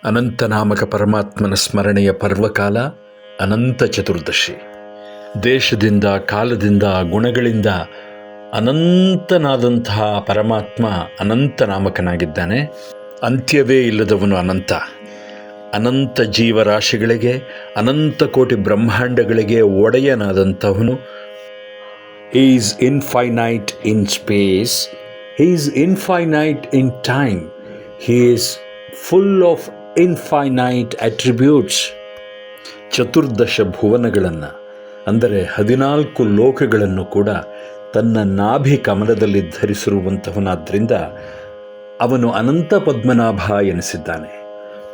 ಅನಂತನಾಮಕ ಪರಮಾತ್ಮನ ಸ್ಮರಣೆಯ ಪರ್ವಕಾಲ ಅನಂತ ಚತುರ್ದಶಿ. ದೇಶದಿಂದ, ಕಾಲದಿಂದ, ಗುಣಗಳಿಂದ ಅನಂತನಾದಂತಹ ಪರಮಾತ್ಮ ಅನಂತನಾಮಕನಾಗಿದ್ದಾನೆ. ಅಂತ್ಯವೇ ಇಲ್ಲದವನು ಅನಂತ. ಅನಂತ ಜೀವರಾಶಿಗಳಿಗೆ, ಅನಂತ ಕೋಟಿ ಬ್ರಹ್ಮಾಂಡಗಳಿಗೆ ಒಡೆಯನಾದಂಥವನು. He is infinite in space. He is infinite in time. He is full of infinite attributes. ಚತುರ್ದಶ ಭುವನಗಳನ್ನು ಅಂದರೆ 14 ಲೋಕಗಳನ್ನು ಕೂಡ ತನ್ನ ನಾಭಿ ಕಮಲದಲ್ಲಿ ಧರಿಸಿರುವಂತಹವನಾದ್ದರಿಂದ ಅವನು ಅನಂತ ಪದ್ಮನಾಭ ಎನಿಸಿದ್ದಾನೆ.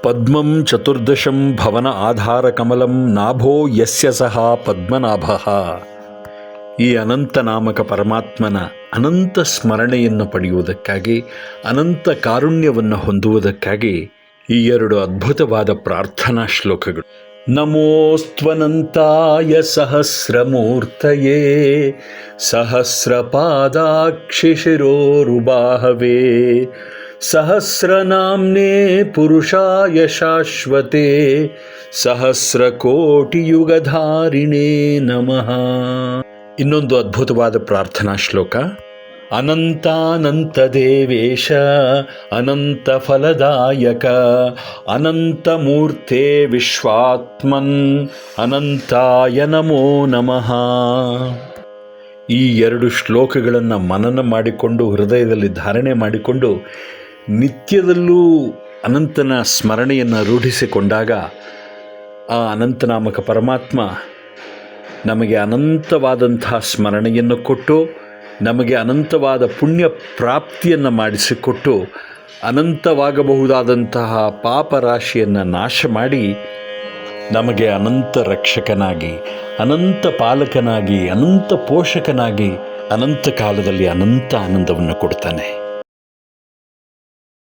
ಪದ್ಮಂ ಚತುರ್ದಶಂ ಭವನ ಆಧಾರ ಕಮಲಂ ನಾಭೋ ಯಸ್ಯ ಸಹ ಪದ್ಮನಾಭಃ. ಈ ಅನಂತನಾಮಕ ಪರಮಾತ್ಮನ ಅನಂತ ಸ್ಮರಣೆಯನ್ನು ಪಡೆಯುವುದಕ್ಕಾಗಿ, ಅನಂತ ಕಾರುಣ್ಯವನ್ನು ಹೊಂದುವುದಕ್ಕಾಗಿ ಈ 2 ಅದ್ಭುತವಾದ ಪ್ರಾರ್ಥನಾ ಶ್ಲೋಕಗಳು. ನಮೋಸ್ತ್ವನಂತಾಯ ಸಹಸ್ರಮೂರ್ತಯೇ ಸಹಸ್ರಪಾದಾಕ್ಷಿ ಶಿರೋರುಬಾಹವೇ ಸಹಸ್ರನಾಮ್ನೇ ಪುರುಷಾಯ ಶಾಶ್ವತೆ ಸಹಸ್ರಕೋಟಿಯುಗಧಾರಿಣೇ ನಮಃ. ಇನ್ನೊಂದು ಅದ್ಭುತವಾದ ಪ್ರಾರ್ಥನಾ ಶ್ಲೋಕ. ಅನಂತಾನಂತ ದೇವೇಶ ಅನಂತ ಫಲದಾಯಕ ಅನಂತ ಮೂರ್ತೆ ವಿಶ್ವಾತ್ಮನ್ ಅನಂತಾಯ ನಮೋ ನಮಃ. ಈ 2 ಶ್ಲೋಕಗಳನ್ನು ಮನನ ಮಾಡಿಕೊಂಡು, ಹೃದಯದಲ್ಲಿ ಧಾರಣೆ ಮಾಡಿಕೊಂಡು, ನಿತ್ಯದಲ್ಲೂ ಅನಂತನ ಸ್ಮರಣೆಯನ್ನು ರೂಢಿಸಿಕೊಂಡಾಗ ಆ ಅನಂತನಾಮಕ ಪರಮಾತ್ಮ ನಮಗೆ ಅನಂತವಾದಂತಹ ಸ್ಮರಣೆಯನ್ನು ಕೊಟ್ಟು, ನಮಗೆ ಅನಂತವಾದ ಪುಣ್ಯ ಪ್ರಾಪ್ತಿಯನ್ನು ಮಾಡಿಸಿಕೊಟ್ಟು, ಅನಂತವಾಗಬಹುದಾದಂತಹ ಪಾಪರಾಶಿಯನ್ನು ನಾಶ ಮಾಡಿ, ನಮಗೆ ಅನಂತ ರಕ್ಷಕನಾಗಿ, ಅನಂತ ಪಾಲಕನಾಗಿ, ಅನಂತ ಪೋಷಕನಾಗಿ, ಅನಂತ ಕಾಲದಲ್ಲಿ ಅನಂತ ಆನಂದವನ್ನು ಕೊಡ್ತಾನೆ.